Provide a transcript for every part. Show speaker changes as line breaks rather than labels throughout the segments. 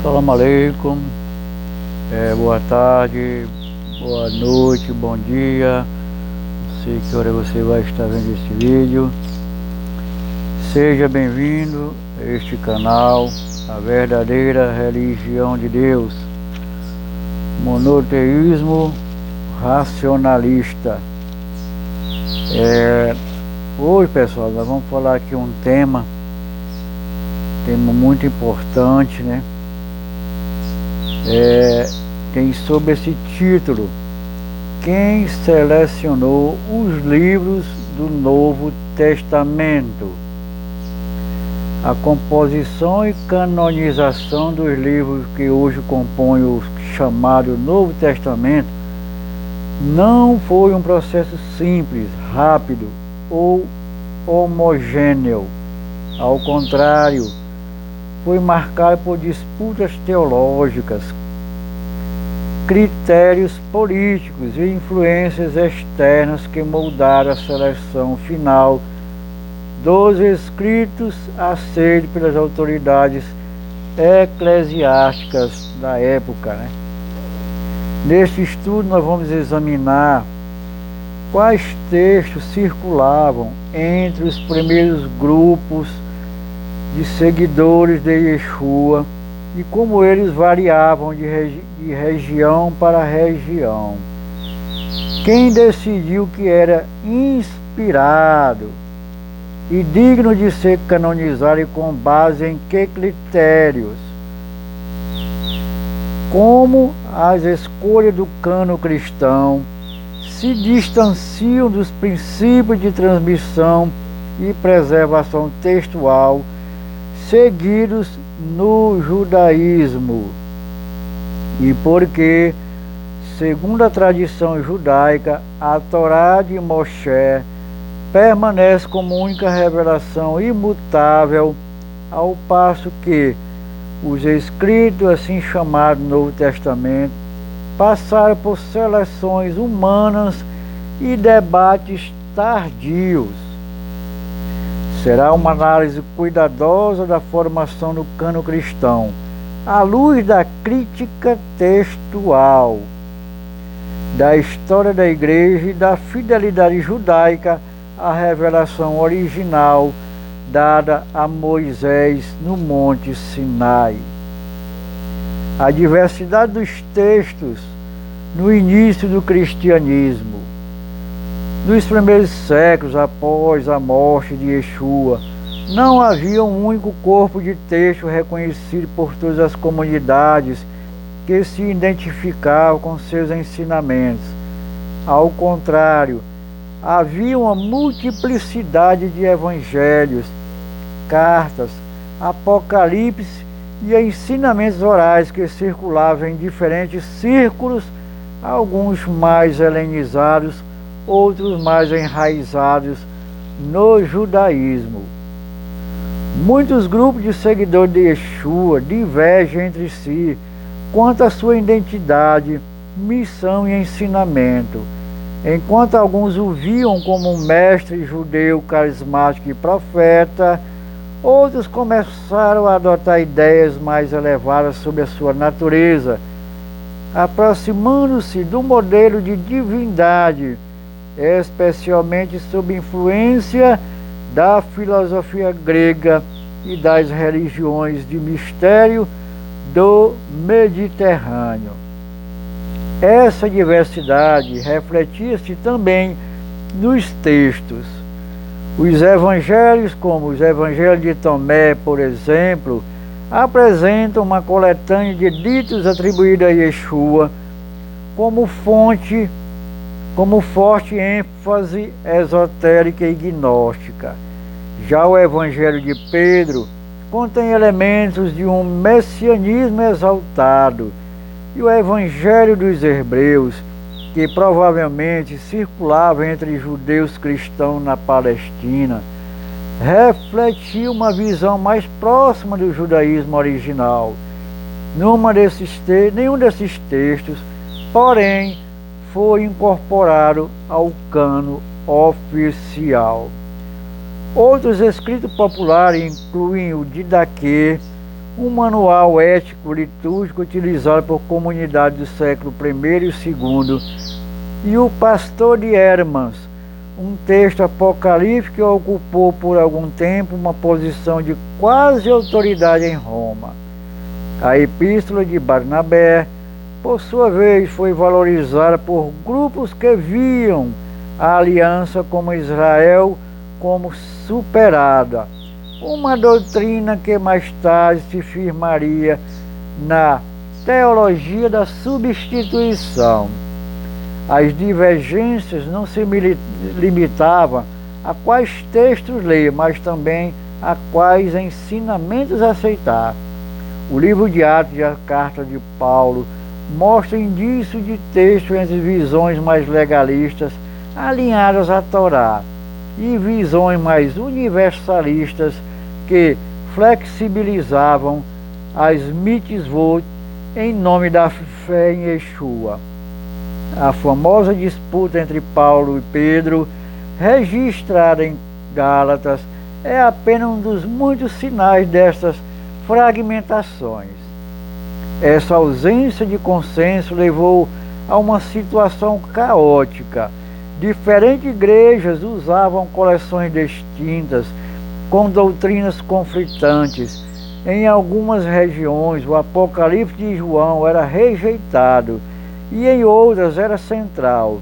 Salam aleikum, boa tarde, boa noite, bom dia. Não sei que hora você vai estar vendo esse vídeo. Seja bem-vindo a este canal, a verdadeira religião de Deus, monoteísmo racionalista. Hoje, pessoal, nós vamos falar aqui um tema muito importante, né? Tem sobre esse título: quem selecionou os livros do Novo Testamento? A composição e canonização dos livros que hoje compõem o chamado Novo Testamento não foi um processo simples, rápido ou homogêneo. Ao contrário, foi marcado por disputas teológicas, critérios políticos e influências externas que moldaram a seleção final dos escritos aceitos pelas autoridades eclesiásticas da época, né? Neste estudo nós vamos examinar quais textos circulavam entre os primeiros grupos de seguidores de Yeshua e como eles variavam de região para região. Quem decidiu que era inspirado e digno de ser canonizado e com base em que critérios? Como as escolhas do cânon cristão se distanciam dos princípios de transmissão e preservação textual seguidos no judaísmo, e porque, segundo a tradição judaica, a Torá de Moshe permanece como única revelação imutável, ao passo que os escritos assim chamados Novo Testamento passaram por seleções humanas e debates tardios. Será uma análise cuidadosa da formação do cânon cristão, à luz da crítica textual, da história da Igreja e da fidelidade judaica à revelação original dada a Moisés no Monte Sinai. A diversidade dos textos no início do cristianismo. Nos primeiros séculos após a morte de Yeshua, não havia um único corpo de texto reconhecido por todas as comunidades que se identificavam com seus ensinamentos. Ao contrário, havia uma multiplicidade de evangelhos, cartas, apocalipse e ensinamentos orais que circulavam em diferentes círculos, alguns mais helenizados, outros mais enraizados no judaísmo. Muitos grupos de seguidores de Yeshua divergem entre si quanto à sua identidade, missão e ensinamento. Enquanto alguns o viam como um mestre judeu carismático e profeta, outros começaram a adotar ideias mais elevadas sobre a sua natureza, aproximando-se do modelo de divindade, especialmente sob influência da filosofia grega e das religiões de mistério do Mediterrâneo. Essa diversidade refletia-se também nos textos. Os evangelhos, como os evangelhos de Tomé, por exemplo, apresentam uma coletânea de ditos atribuídos a Yeshua como forte ênfase esotérica e gnóstica. Já o Evangelho de Pedro contém elementos de um messianismo exaltado, e o Evangelho dos Hebreus, que provavelmente circulava entre judeus cristãos na Palestina, refletia uma visão mais próxima do judaísmo original. Nenhum desses textos, porém, foi incorporado ao cânon oficial. Outros escritos populares incluem o Didaquê, um manual ético litúrgico utilizado por comunidades do século I e II, e o Pastor de Hermas, um texto apocalíptico que ocupou por algum tempo uma posição de quase autoridade em Roma. A Epístola de Barnabé, por sua vez, foi valorizada por grupos que viam a aliança com Israel como superada, uma doutrina que mais tarde se firmaria na teologia da substituição. As divergências não se limitavam a quais textos ler, mas também a quais ensinamentos aceitar. O livro de Atos e a carta de Paulo mostram indícios de texto entre visões mais legalistas alinhadas à Torá e visões mais universalistas que flexibilizavam as mitzvot em nome da fé em Yeshua. A famosa disputa entre Paulo e Pedro, registrada em Gálatas, é apenas um dos muitos sinais destas fragmentações. Essa ausência de consenso levou a uma situação caótica. Diferentes igrejas usavam coleções distintas, com doutrinas conflitantes. Em algumas regiões, o Apocalipse de João era rejeitado e em outras era central.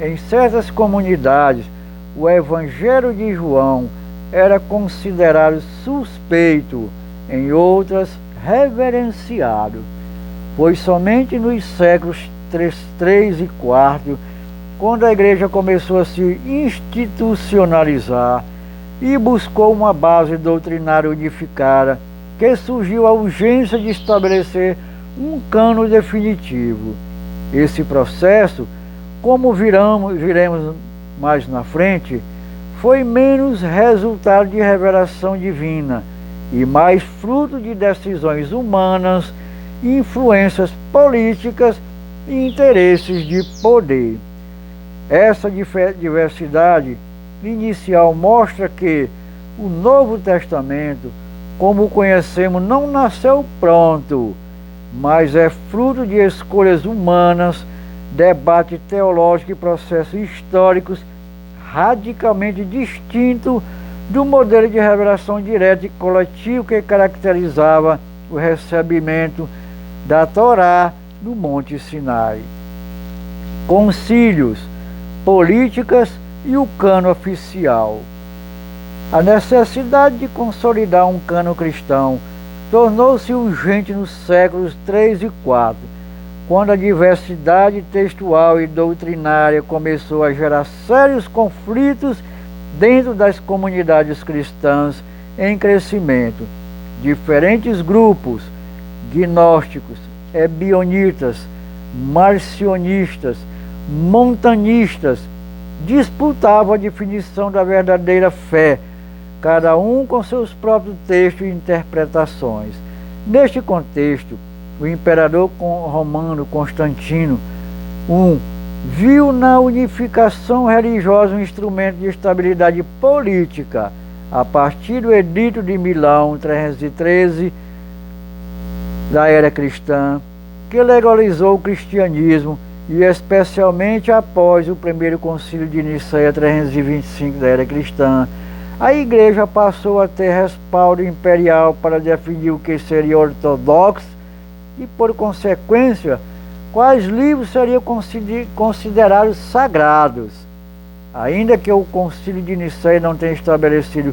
Em certas comunidades, o Evangelho de João era considerado suspeito, em outras, reverenciado. Foi somente nos séculos 3 e 4, quando a igreja começou a se institucionalizar e buscou uma base doutrinária unificada, que surgiu a urgência de estabelecer um cânon definitivo. Esse processo, como viremos mais na frente, foi menos resultado de revelação divina e mais fruto de decisões humanas, influências políticas e interesses de poder. Essa diversidade inicial mostra que o Novo Testamento, como o conhecemos, não nasceu pronto, mas é fruto de escolhas humanas, debate teológico e processos históricos radicalmente distintos do modelo de revelação direta e coletivo que caracterizava o recebimento da Torá no Monte Sinai. Concílios, políticas e o cânon oficial. A necessidade de consolidar um cânon cristão tornou-se urgente nos séculos 3 e 4, quando a diversidade textual e doutrinária começou a gerar sérios conflitos dentro das comunidades cristãs em crescimento. Diferentes grupos, gnósticos, ebionitas, marcionistas, montanistas, disputavam a definição da verdadeira fé, cada um com seus próprios textos e interpretações. Neste contexto, o imperador romano Constantino viu na unificação religiosa um instrumento de estabilidade política, a partir do Edito de Milão, 313, da era cristã, que legalizou o cristianismo, e especialmente após o primeiro concílio de Nicéia, 325, da era cristã, a igreja passou a ter respaldo imperial para definir o que seria ortodoxo e, por consequência, quais livros seriam considerados sagrados. Ainda que o concílio de Nicéia não tenha estabelecido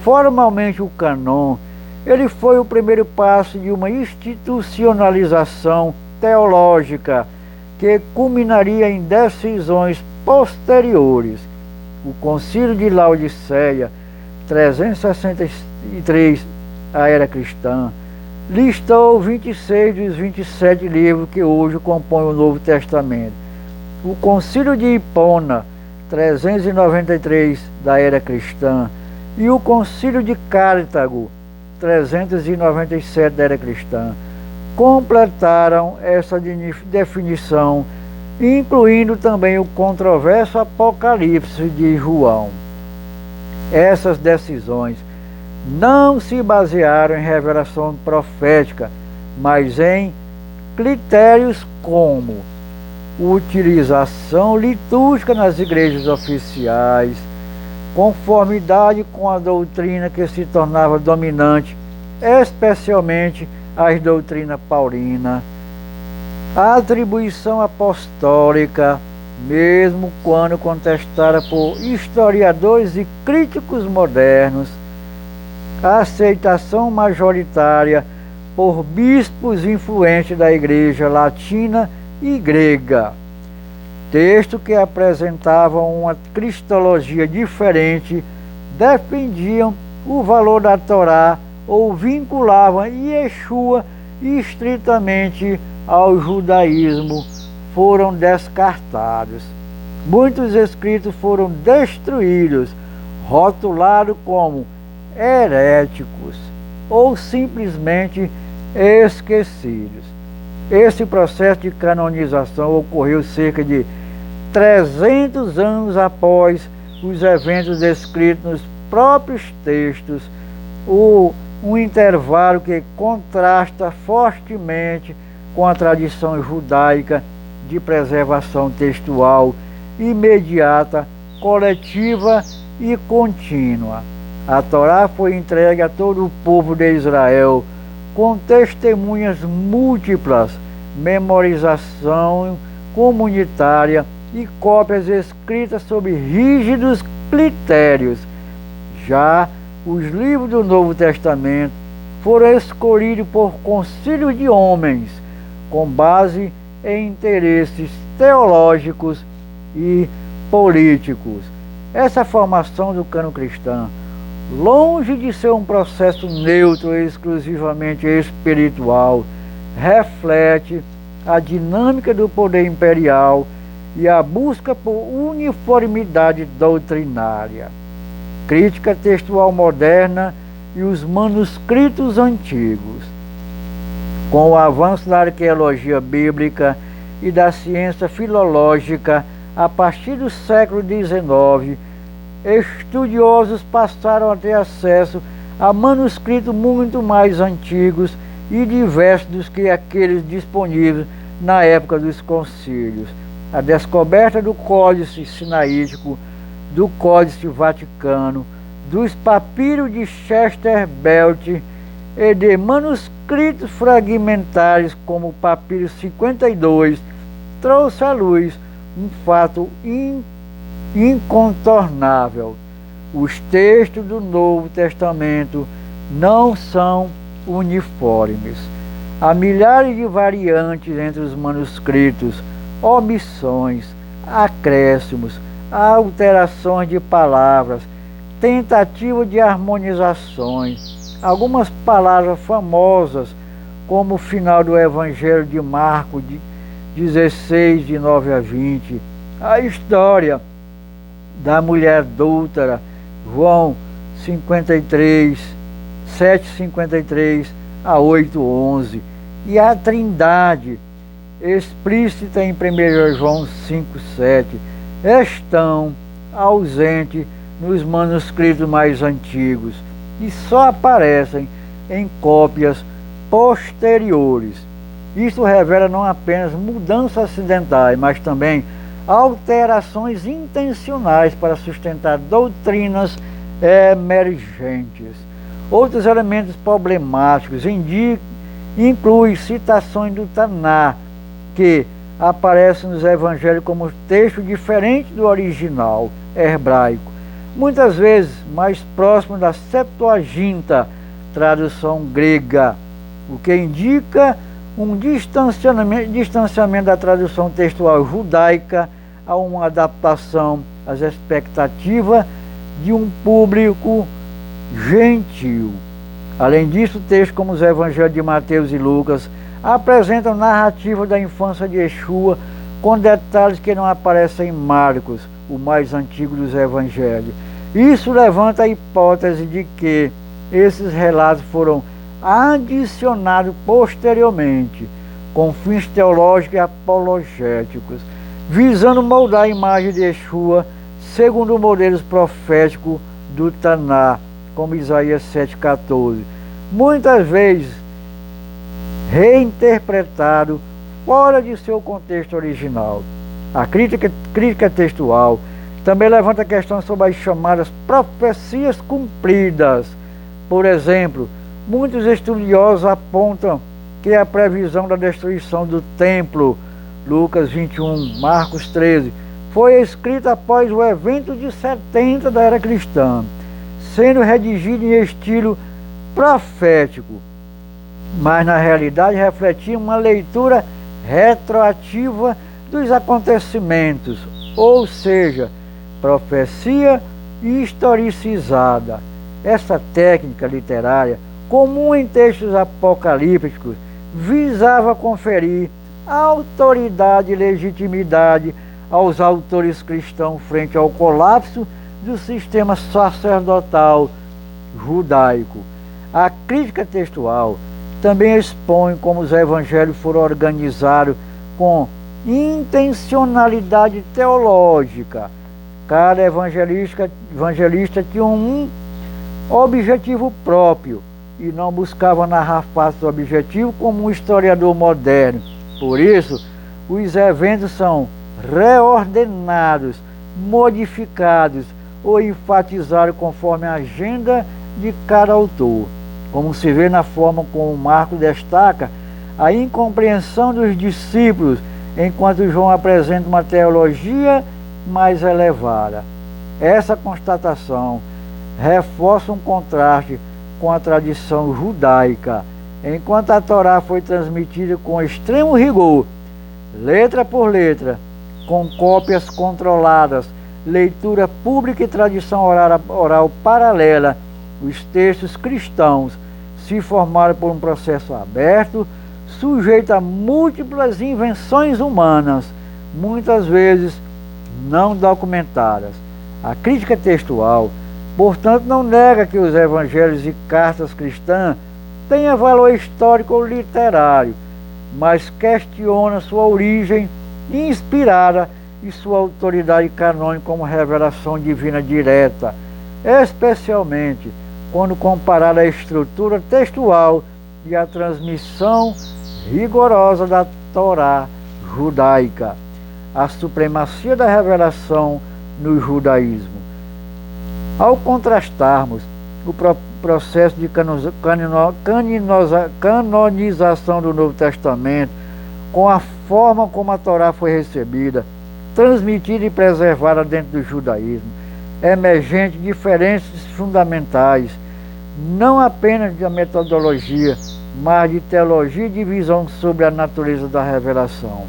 formalmente o cânon, ele foi o primeiro passo de uma institucionalização teológica que culminaria em decisões posteriores. O concílio de Laodiceia, 363, a era cristã, listou 26 dos 27 livros que hoje compõem o Novo Testamento. O concílio de Hipona, 393, da era cristã, e o concílio de Cartago, 397, da era cristã, completaram essa definição, incluindo também o controverso Apocalipse de João. Essas decisões não se basearam em revelação profética, mas em critérios como utilização litúrgica nas igrejas oficiais, conformidade com a doutrina que se tornava dominante, especialmente a doutrina paulina, a atribuição apostólica, mesmo quando contestada por historiadores e críticos modernos, a aceitação majoritária por bispos influentes da Igreja Latina e Grega. Textos que apresentavam uma cristologia diferente, defendiam o valor da Torá ou vinculavam Yeshua estritamente ao judaísmo, foram descartados. Muitos escritos foram destruídos, rotulados como heréticos ou simplesmente esquecidos. Esse processo de canonização ocorreu cerca de 300 anos após os eventos descritos nos próprios textos, um intervalo que contrasta fortemente com a tradição judaica de preservação textual imediata, coletiva e contínua. A Torá foi entregue a todo o povo de Israel com testemunhas múltiplas, memorização comunitária e cópias escritas sob rígidos critérios. Já os livros do Novo Testamento foram escolhidos por concílios de homens, com base em interesses teológicos e políticos. Essa formação do cânon cristão, longe de ser um processo neutro e exclusivamente espiritual, reflete a dinâmica do poder imperial e a busca por uniformidade doutrinária. Crítica textual moderna e os manuscritos antigos. Com o avanço da arqueologia bíblica e da ciência filológica, a partir do século XIX, estudiosos passaram a ter acesso a manuscritos muito mais antigos e diversos do que aqueles disponíveis na época dos concílios. A descoberta do Códice Sinaítico, do Códice Vaticano, dos papiros de Chester Belt e de manuscritos fragmentários como o papiro 52, trouxe à luz um fato incontornável. Os textos do Novo Testamento não são uniformes. Há milhares de variantes entre os manuscritos, omissões, acréscimos, alterações de palavras, tentativa de harmonizações. Algumas palavras famosas, como o final do Evangelho de Marcos 16, de 9 a 20, a história da mulher adúltera, João 53, 7:53 a 8:11, e a Trindade, explícita em 1 João 5:7, estão ausentes nos manuscritos mais antigos e só aparecem em cópias posteriores. Isso revela não apenas mudanças acidentais, mas também alterações intencionais para sustentar doutrinas emergentes. Outros elementos problemáticos incluem citações do Taná, que aparecem nos evangelhos como texto diferente do original hebraico, muitas vezes mais próximo da Septuaginta, tradução grega, o que indica um distanciamento da tradução textual judaica a uma adaptação às expectativas de um público gentil. Além disso, textos como os evangelhos de Mateus e Lucas apresentam narrativa da infância de Yeshua com detalhes que não aparecem em Marcos, o mais antigo dos evangelhos. Isso levanta a hipótese de que esses relatos foram adicionados posteriormente, com fins teológicos e apologéticos, visando moldar a imagem de Yeshua segundo modelos proféticos do Taná, como Isaías 7,14, muitas vezes reinterpretado fora de seu contexto original. A crítica textual também levanta questões sobre as chamadas profecias cumpridas. Por exemplo, muitos estudiosos apontam que a previsão da destruição do templo, Lucas 21, Marcos 13, foi escrita após o evento de 70 da era cristã, sendo redigida em estilo profético, mas na realidade refletia uma leitura retroativa dos acontecimentos, ou seja, profecia historicizada. Essa técnica literária, comum em textos apocalípticos, visava conferir autoridade e legitimidade aos autores cristãos frente ao colapso do sistema sacerdotal judaico. A crítica textual também expõe como os evangelhos foram organizados com intencionalidade teológica. Cada evangelista tinha um objetivo próprio e não buscava narrar fatos do objetivo como um historiador moderno. Por isso, os eventos são reordenados, modificados ou enfatizados conforme a agenda de cada autor. Como se vê na forma como Marcos destaca a incompreensão dos discípulos, enquanto João apresenta uma teologia mais elevada. Essa constatação reforça um contraste com a tradição judaica. Enquanto a Torá foi transmitida com extremo rigor, letra por letra, com cópias controladas, leitura pública e tradição oral paralela, os textos cristãos se formaram por um processo aberto, sujeito a múltiplas invenções humanas, muitas vezes não documentadas. A crítica textual, portanto, não nega que os evangelhos e cartas cristãs tenham valor histórico ou literário, mas questiona sua origem inspirada e sua autoridade canônica como revelação divina direta, especialmente quando comparada à estrutura textual e à transmissão rigorosa da Torá judaica. A supremacia da revelação no judaísmo. Ao contrastarmos o processo de canonização do Novo Testamento com a forma como a Torá foi recebida, transmitida e preservada dentro do judaísmo, emergente diferenças fundamentais, não apenas da metodologia, mas de teologia e de visão sobre a natureza da revelação.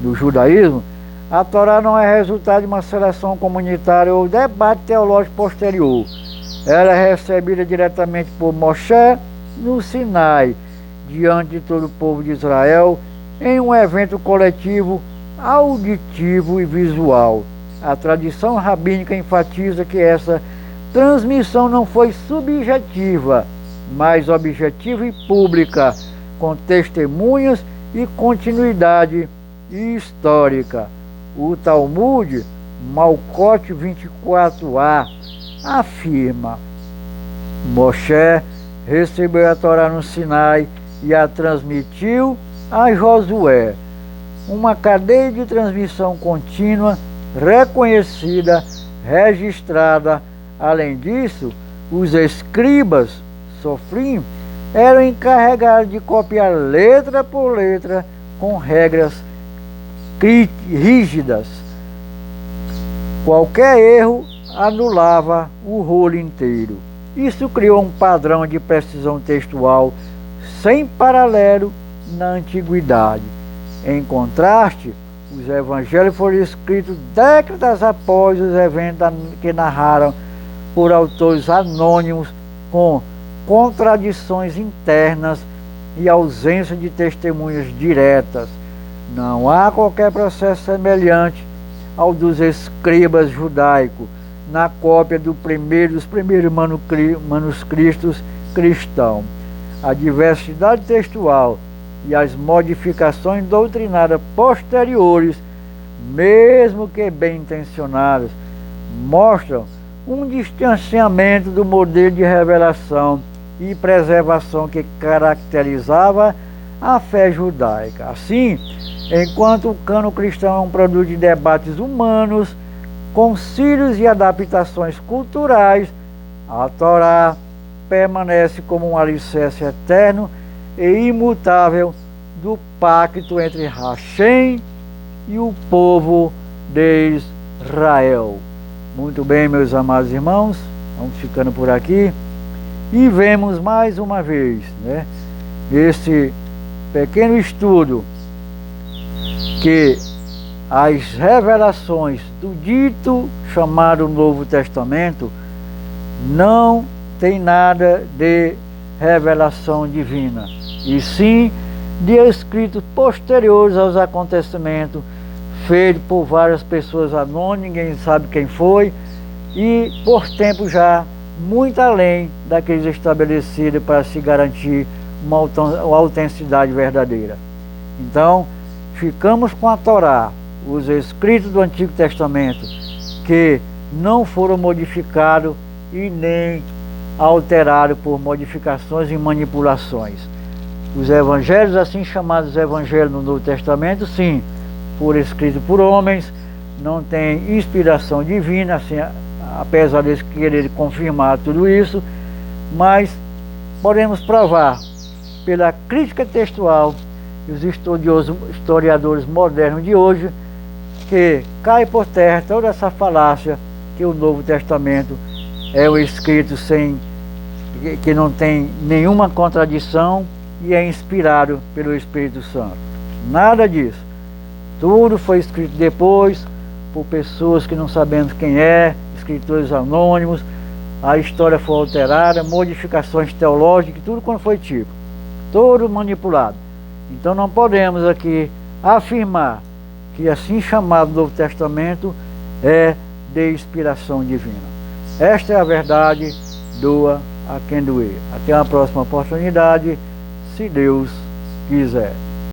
No judaísmo, a Torá não é resultado de uma seleção comunitária ou debate teológico posterior. Ela é recebida diretamente por Moshe no Sinai, diante de todo o povo de Israel, em um evento coletivo, auditivo e visual. A tradição rabínica enfatiza que essa transmissão não foi subjetiva, mas objetiva e pública, com testemunhas e continuidade histórica. O Talmud, Malcote 24a, afirma: Moshe recebeu a Torá no Sinai e a transmitiu a Josué. Uma cadeia de transmissão contínua, reconhecida, registrada. Além disso, os escribas, sofrim, eram encarregados de copiar letra por letra com regras rígidas. Qualquer erro anulava o rolo inteiro. Isso criou um padrão de precisão textual sem paralelo na antiguidade. Em contraste, os evangelhos foram escritos décadas após os eventos que narraram por autores anônimos, com contradições internas e ausência de testemunhas diretas. Não há qualquer processo semelhante ao dos escribas judaicos na cópia dos primeiros manuscritos cristãos. A diversidade textual e as modificações doutrinárias posteriores, mesmo que bem intencionadas, mostram um distanciamento do modelo de revelação e preservação que caracterizava a fé judaica. Assim, enquanto o cânon cristão é um produto de debates humanos, concílios e adaptações culturais, a Torá permanece como um alicerce eterno e imutável do pacto entre Hashem e o povo de Israel. Muito bem, meus amados irmãos, vamos ficando por aqui e vemos mais uma vez, esse pequeno estudo, que as revelações do dito chamado Novo Testamento não tem nada de revelação divina, e sim de escritos posteriores aos acontecimentos, feitos por várias pessoas anônimas, ninguém sabe quem foi, e por tempo já muito além daqueles estabelecidos para se garantir uma autenticidade verdadeira. Então, ficamos com a Torá, os escritos do Antigo Testamento, que não foram modificados e nem alterados por modificações e manipulações. Os evangelhos, assim chamados evangelhos no Novo Testamento, sim, foram escritos por homens, não tem inspiração divina, assim, apesar de querer confirmar tudo isso, mas podemos provar pela crítica textual e os historiadores modernos de hoje que cai por terra toda essa falácia que o Novo Testamento é o escrito que não tem nenhuma contradição e é inspirado pelo Espírito Santo. Nada disso. Tudo foi escrito depois por pessoas que não sabemos quem é, escritores anônimos. A história foi alterada, modificações teológicas, tudo quando foi tipo. Todo manipulado. Então não podemos aqui afirmar que assim chamado Novo Testamento é de inspiração divina. Esta é a verdade, doa a quem doer. Até a próxima oportunidade, se Deus quiser.